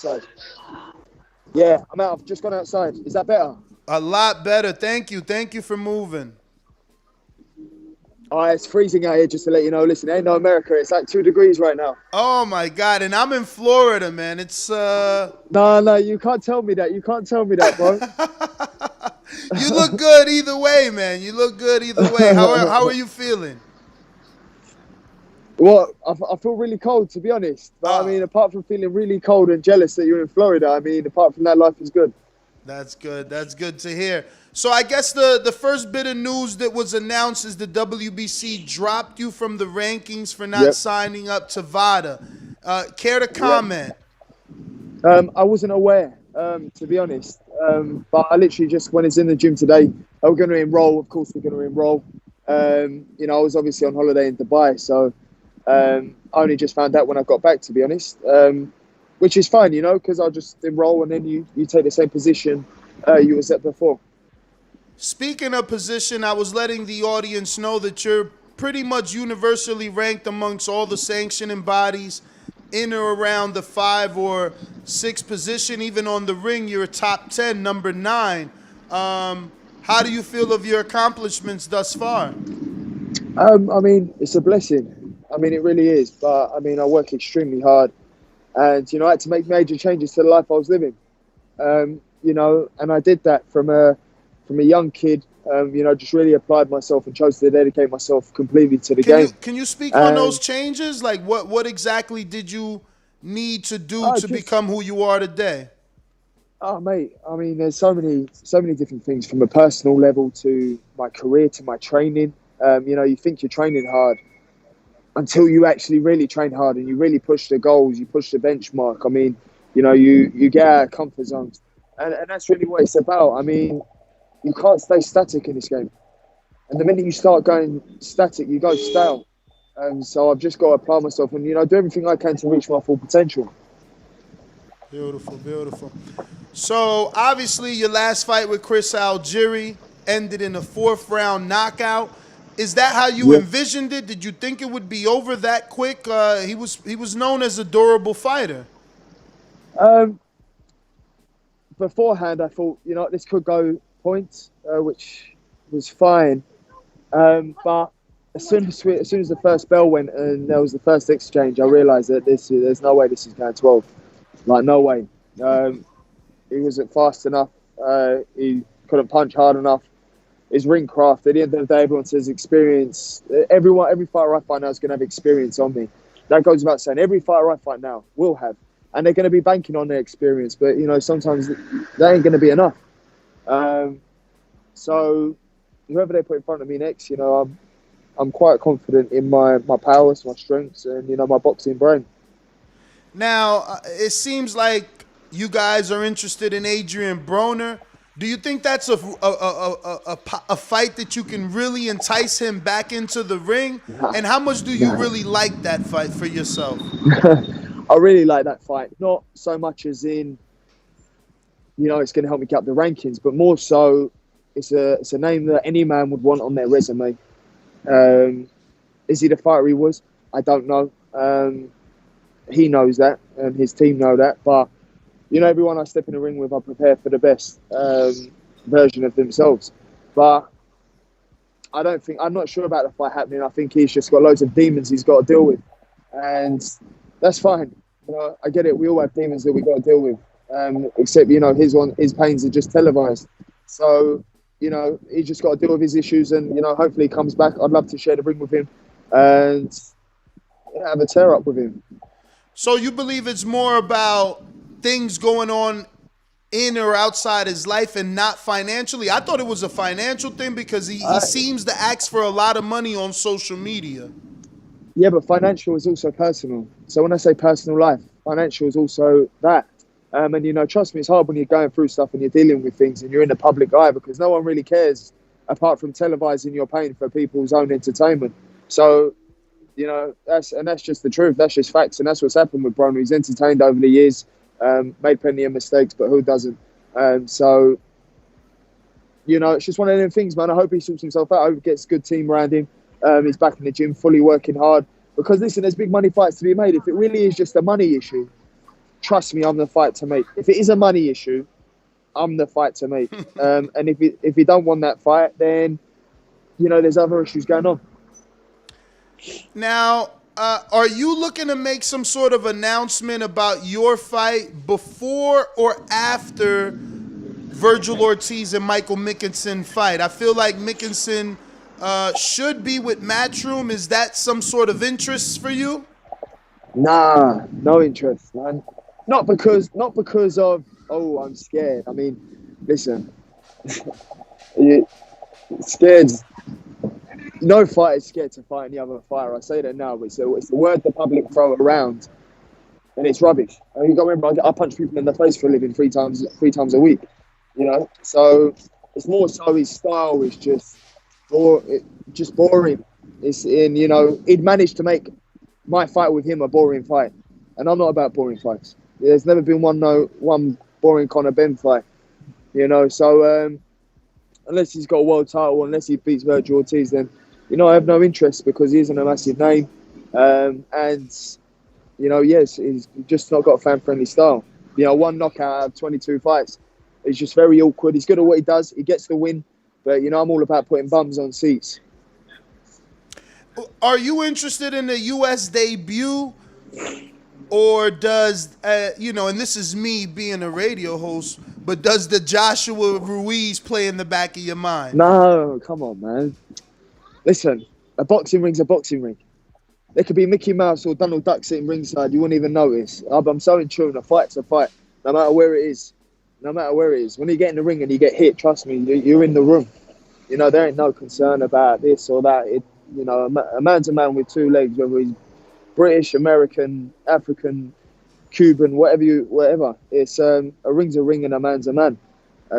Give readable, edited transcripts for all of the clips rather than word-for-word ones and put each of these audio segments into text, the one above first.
outside. Yeah, I'm out. I've just gone outside. Is that better? A lot better. Thank you. Thank you for moving. Oh, it's freezing out here, just to let you know. Listen, ain't no America. It's like 2 degrees right now. Oh my God. And I'm in Florida, man. It's No, no, you can't tell me that. You can't tell me that, bro. you look good either way, man. You look good either way. How are you feeling? Well, I feel really cold, to be honest. But I Ah, mean, apart from feeling really cold and jealous that you're in Florida, I mean, apart from that, life is good. that's good. That's good to hear. So I guess the first bit of news that was announced is the WBC dropped you from the rankings for not Yep, signing up to VADA. Care to yep. comment? I wasn't aware, to be honest. But I literally just, when it's in the gym today, we're going to enroll. Of course, we're going to enroll. I was obviously on holiday in Dubai, so I only just found out when I got back, to be honest. Which is fine, because I'll just enroll and then you take the same position you was at before. Speaking of position, I was letting the audience know that you're pretty much universally ranked amongst all the sanctioning bodies in or around the 5 or 6 position. Even on the ring, you're a top 10, number 9. How do you feel of your accomplishments thus far? I mean, it's a blessing. I mean, it really is. But I mean, I work extremely hard, and I had to make major changes to the life I was living. And I did that from a young kid. Just really applied myself and chose to dedicate myself completely to the Can you game. can you speak on those And changes? Like what exactly did you need to do I to just, become who you are today? oh mate, I mean, there's so many different things from a personal level to my career to my training. You think you're training hard until you actually really train hard and you really push the goals, you push the benchmark. I mean, you get out of comfort zones, and that's really what it's about. I mean, you can't stay static in this game. And the minute you start going static, you go stale. And so I've just got to apply myself and, do everything I can to reach my full potential. Beautiful, beautiful. So obviously your last fight with Chris Algieri ended in a fourth round knockout. Is that how you Yeah. envisioned it? Did you think it would be over that quick? He was known as a durable fighter. Um, Beforehand, I thought, this could go points, which was fine. But as soon as the first bell went and there was the first exchange, I realised that there's no way this is going 12. Like, no way. Um, he wasn't fast enough. He couldn't punch hard enough. His ring craft. At the end of the day, everyone says experience. Every fighter I fight now is going to have experience on me. That goes without saying. Every fighter I fight now will have, and they're going to be banking on their experience. But sometimes that ain't going to be enough. Um, so whoever they put in front of me next, I'm quite confident in my powers, my strengths, and my boxing brain. Now, it seems like you guys are interested in Adrien Broner. Do you think that's a fight that you can really entice him back into the ring? Nah, And how much do you nah. really like that fight for yourself? I really like that fight. Not so much as in it's going to help me get up the rankings, but more so, it's a name that any man would want on their resume. Um, is he the fighter he was? I don't know. He knows that, and his team know that. But everyone I step in the ring with, I prepare for the best version of themselves. But I'm not sure about the fight happening. I think he's just got loads of demons he's got to deal with, and that's fine. I get it. We all have demons that we got to deal with. Except his pains are just televised. So he's just got to deal with his issues, and hopefully he comes back. I'd love to share the ring with him and have a tear up with him. So you believe it's more about things going on in or outside his life and not financially? I thought it was a financial thing because he Uh, seems to ask for a lot of money on social media. yeah, but financial is also personal. So when I say personal life, financial is also that. And trust me, it's hard when you're going through stuff and you're dealing with things and you're in the public eye because no one really cares apart from televising your pain for people's own entertainment. So that's just the truth. That's just facts, and that's what's happened with Broner. He's entertained over the years, made plenty of mistakes, but who doesn't? So it's just one of them things, man. I hope he sorts himself out. I hope he gets a good team around him. He's back in the gym, fully working hard. Because listen, there's big money fights to be made. If it really is just a money issue, trust me, I'm the fight to make. If it is a money issue, I'm the fight to make. And if you don't want that fight, then, you know, there's other issues going on. Now, are you looking to make some sort of announcement about your fight before or after Virgil Ortiz and Michael Mickinson fight? I feel like Mickinson should be with Matchroom. Is that some sort of interest for you? Nah, no interest, man. Not because of, oh, I'm scared. I mean, listen, scared. No fighter is scared to fight any other fighter. I say that now, but it's the word the public throw around, and it's rubbish. And you got to remember, I punch people in the face for a living three times a week. You know, so it's more so his style is just boring. It's in, you know, he'd managed to make my fight with him a boring fight, and I'm not about boring fights. There's never been one boring Conor Benn fight, you know. So unless he's got a world title, unless he beats Virgil Ortiz, then, you know, I have no interest because he isn't a massive name, and, you know, yes, he's just not got a fan-friendly style. You know, one knockout out of 22 fights. He's just very awkward. He's good at what he does. He gets the win, but, you know, I'm all about putting bums on seats. Are you interested in the U.S. debut? Or does, you know, and this is me being a radio host, but does the Joshua Ruiz play in the back of your mind? No, come on, man. Listen, a boxing ring's a boxing ring. There could be Mickey Mouse or Donald Duck sitting ringside. You wouldn't even notice. I'm so in tune. A fight's a fight, no matter where it is. No matter where it is. When you get in the ring and you get hit, trust me, you're in the room. You know, there ain't no concern about this or that. You know, a man's a man with two legs, whether he's British, American, African, Cuban, whatever. It's a ring's a ring and a man's a man.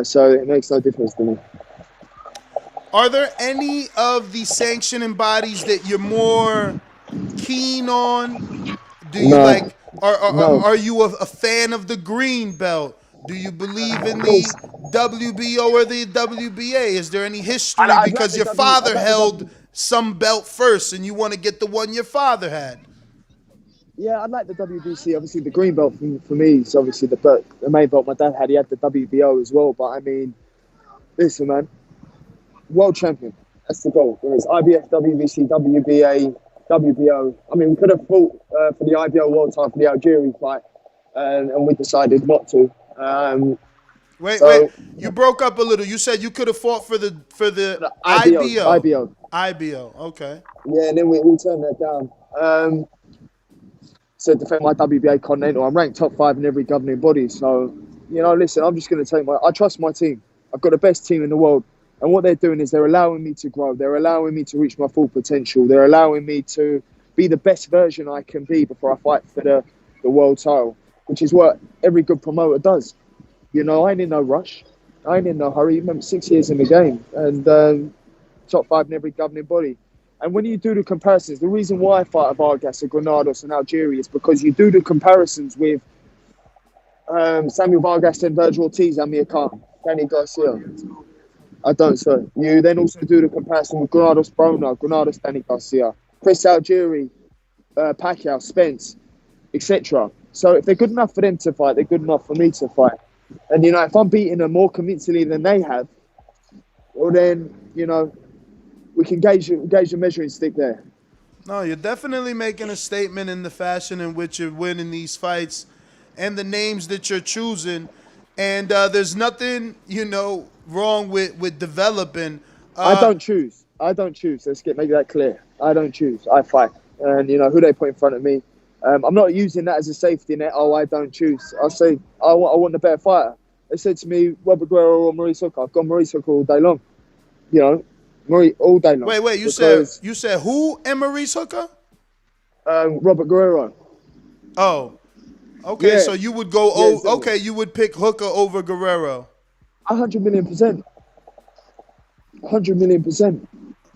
So it makes no difference to me. Are there any of the sanctioning bodies that you're more keen on? Do you like? Are you a fan of the green belt? Do you believe in the WBO or the WBA? Is there any history because your father held some belt first and you want to get the one your father had? Yeah, I'd like the WBC. Obviously, the green belt for me is obviously the main belt my dad had. He had the WBO as well. But, I mean, listen, man, world champion. That's the goal. It's IBF, WBC, WBA, WBO. I mean, we could have fought for the IBO world title for the Algeria fight, and we decided not to. Wait, you broke up a little. You said you could have fought for the IBO. IBO, okay. Yeah, and then we turned that down. To defend my WBA Continental. I'm ranked top 5 in every governing body. So, you know, listen, I'm just going to I trust my team. I've got the best team in the world. And what they're doing is they're allowing me to grow. They're allowing me to reach my full potential. They're allowing me to be the best version I can be before I fight for the world title, which is what every good promoter does. You know, I ain't in no rush. I ain't in no hurry. Remember, 6 years in the game and top 5 in every governing body. And when you do the comparisons, the reason why I fight a Vargas, a Granados, and Algeria is because you do the comparisons with Samuel Vargas and Virgil Ortiz, Amir Khan, Danny Garcia. I don't, sir. You then also do the comparison with Granados Broner, Granados Danny Garcia, Chris Algieri, Pacquiao, Spence, etc. So if they're good enough for them to fight, they're good enough for me to fight. And, you know, if I'm beating them more convincingly than they have, well then, you know, we can gauge the measuring stick there. No, you're definitely making a statement in the fashion in which you're winning these fights and the names that you're choosing. And there's nothing, you know, wrong with developing. I don't choose. Let's make that clear. I don't choose. I fight. And, you know, who they put in front of me. I'm not using that as a safety net. Oh, I don't choose. I'll say I want a better fighter. They said to me, Robert Guerrero or Maurice Hooker. I've gone Maurice Hooker all day long. You know, Maurice all day long. Wait, you said who and Maurice Hooker? Robert Guerrero. Oh, okay. Yeah. So you would go. Yeah, okay, you would pick Hooker over Guerrero. 100 million%. 100 million%.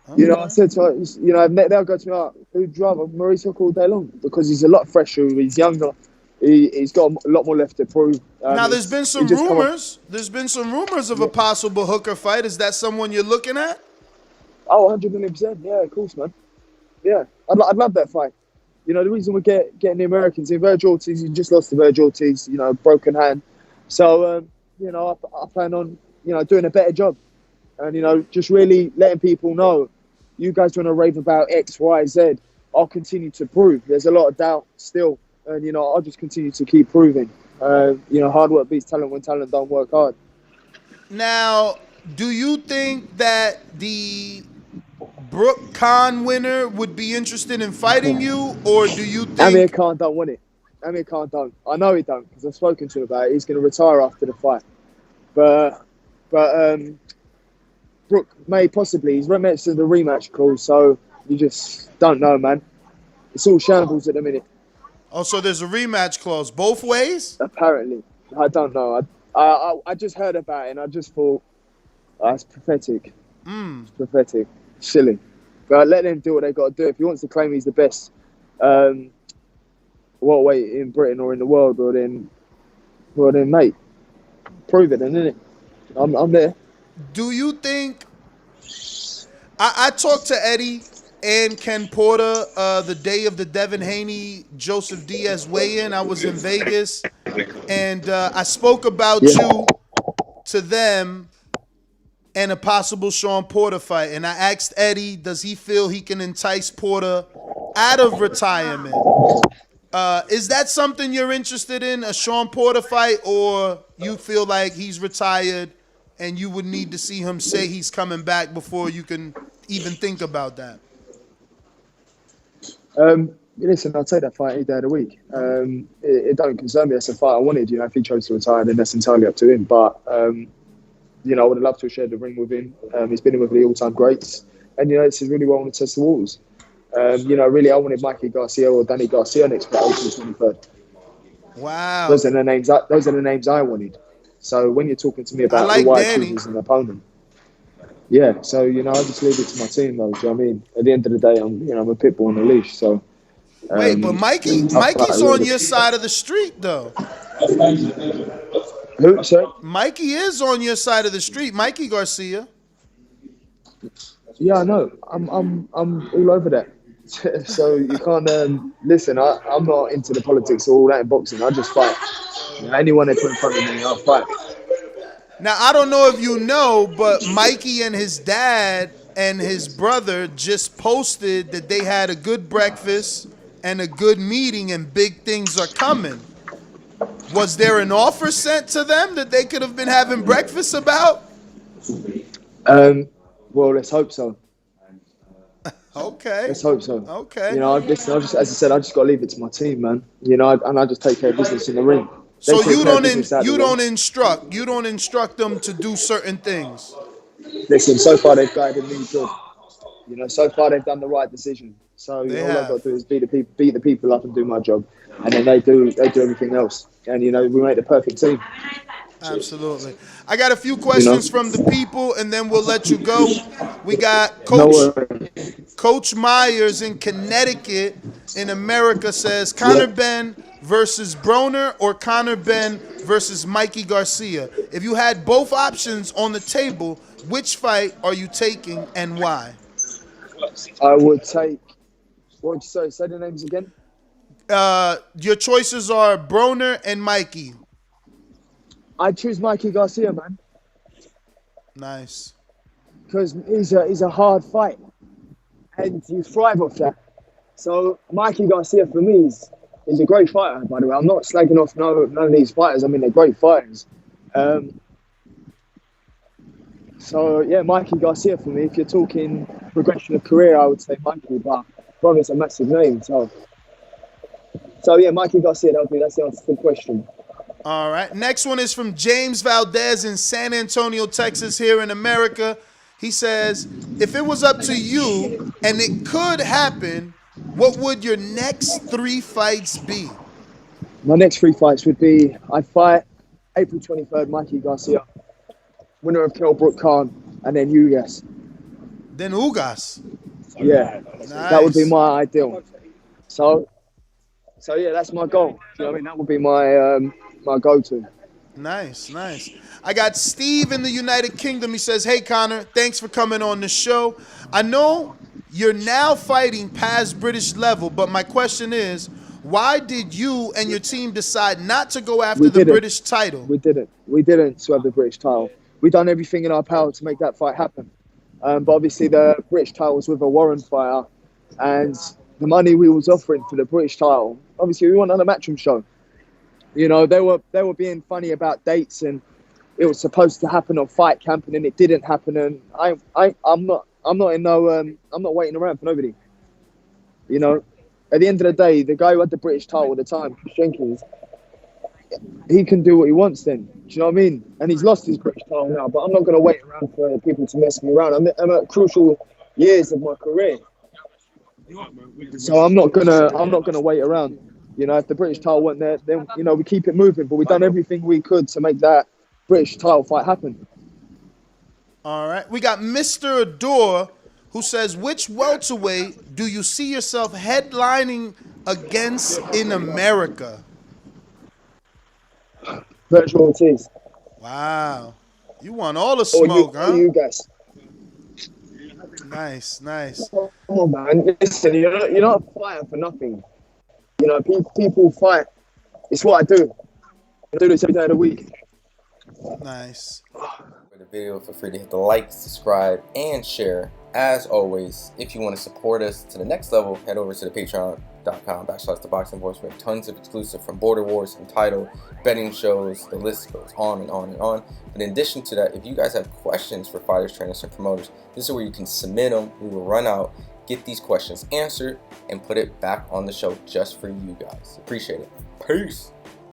Okay. You know, I said to her, you know, they'll go to me, oh, who'd rather Maurice Hooker all day long? Because he's a lot fresher, he's younger, he's got a lot more left to prove. Now, there's been some rumors. There's been some rumors of a possible Hooker fight. Is that someone you're looking at? Oh, 100 million%. Yeah, of course, man. Yeah, I'd love that fight. You know, the reason we're getting the Americans in, Virgil Ortiz, he just lost to Virgil Ortiz, you know, broken hand. So, you know, I plan on, you know, doing a better job. And, you know, just really letting people know, you guys want to rave about X, Y, Z. I'll continue to prove. There's a lot of doubt still. And, you know, I'll just continue to keep proving. You know, hard work beats talent when talent don't work hard. Now, do you think that the Brook Khan winner would be interested in fighting you, or do you think Amir Khan don't want it? Amir Khan don't. I know he don't because I've spoken to him about it. He's going to retire after the fight. But Brook may possibly. He's mentioned the rematch clause, so you just don't know, man. It's all shambles at the minute. Oh, so there's a rematch clause both ways? Apparently, I don't know. I just heard about it and I just thought, it's pathetic. It's pathetic, silly. But let them do what they got to do. If he wants to claim he's the best welterweight in Britain or in the world, well then, mate, prove it then, innit? I'm there. Do you think? I talked to Eddie and Ken Porter the day of the Devin Haney Joseph Diaz weigh-in. I was in Vegas, and I spoke about you to them and a possible Sean Porter fight. And I asked Eddie, does he feel he can entice Porter out of retirement? Is that something you're interested in, a Sean Porter fight, or you feel like he's retired and you would need to see him say he's coming back before you can even think about that? Listen, I'll take that fight any day of the week. It don't concern me. That's a fight I wanted. You know, if he chose to retire, then that's entirely up to him. But you know, I would have loved to have shared the ring with him. He's been in with the all-time greats, and you know, this is really what I want to test the waters. You know, really, I wanted Mikey Garcia or Danny Garcia next fight, April 23rd. Wow, those are the names I wanted. So when you're talking to me about why I choose as an opponent, yeah. So you know, I just leave it to my team, though. Do you know what I mean? At the end of the day, I'm a pit bull on a leash. So wait, but Mikey's on your side of the street, though. Who, sir? Mikey is on your side of the street, Mikey Garcia. Yeah, I know. I'm all over that. So you can't listen. I'm not into the politics or all that in boxing. I just fight. You know, anyone they put in front of me, I'll fight. Now I don't know if you know, but Mikey and his dad and his brother just posted that they had a good breakfast and a good meeting, and big things are coming. Was there an offer sent to them that they could have been having breakfast about? Well, let's hope so. Okay. Let's hope so. Okay. You know, I just, as I said, I just got to leave it to my team, man. You know, and I just take care of business in the ring. So you don't instruct them to do certain things. Listen, so far they've guided me good. You know, so far they've done the right decision. So all I've got to do is beat the people up and do my job, and then they do everything else. And you know, we make the perfect team. Absolutely. I got a few questions from the people, and then we'll let you go. We got Coach Myers in Connecticut in America says Conor Benn versus Broner or Conor Benn versus Mikey Garcia. If you had both options on the table, which fight are you taking and why? I would take. What would you say? Say the names again. Your choices are Broner and Mikey. I'd choose Mikey Garcia, man. Nice. Because he's a hard fight, and you thrive off that. So Mikey Garcia for me is a great fighter. By the way, I'm not slagging off none of these fighters. I mean, they're great fighters. So yeah, Mikey Garcia for me. If you're talking progression of career, I would say Mikey, but Broner's a massive name. So yeah, Mikey Garcia. That's the answer to the question. All right. Next one is from James Valdez in San Antonio, Texas, here in America. He says, if it was up to you and it could happen, what would your next 3 fights be? My next 3 fights would be, I'd fight April 23rd, Mikey Garcia, winner of Kell Brook Khan, and then Ugas. Then Ugas? Yeah. Nice. That would be my ideal. So yeah, that's my goal. You know what I mean? That would be my go-to. Nice. I got Steve in the United Kingdom. He says, hey, Conor, thanks for coming on the show. I know You're now fighting past British level, but my question is, why did you and your team decide not to go after the British title? We didn't swerve the British title. We done everything in our power to make that fight happen. But obviously the British title was with a Warren fighter, and the money we was offering for the British title, obviously we weren't on a matchroom show. You know, they were being funny about dates, and it was supposed to happen on Fight Camp, and then it didn't happen. And I'm not waiting around for nobody. You know, at the end of the day, the guy who had the British title at the time, Jenkins, he can do what he wants then. Do you know what I mean? And he's lost his British title now, but I'm not going to wait around for people to mess me around. I'm at crucial years of my career, so I'm not gonna wait around. You know, if the British title weren't there, then, you know, we keep it moving. But we've done everything we could to make that British title fight happen. All right. We got Mr. Adore, who says, which welterweight do you see yourself headlining against in America? Virtual Ortiz. Wow. You want all the smoke, huh? You guys. Nice, nice. Come on, man. Listen, you're not a fighter for nothing. You know, people fight. It's what I do. I do this every day of the week. Nice. For the video, feel free to hit the like, subscribe, and share. As always, if you want to support us to the next level, head over to the patreon.com/ThaBoxingVoice. We have tons of exclusive from Border Wars and title, betting shows, the list goes on and on and on. But in addition to that, if you guys have questions for fighters, trainers, and promoters, this is where you can submit them. We will run out, get these questions answered, and put it back on the show just for you guys. Appreciate it. Peace.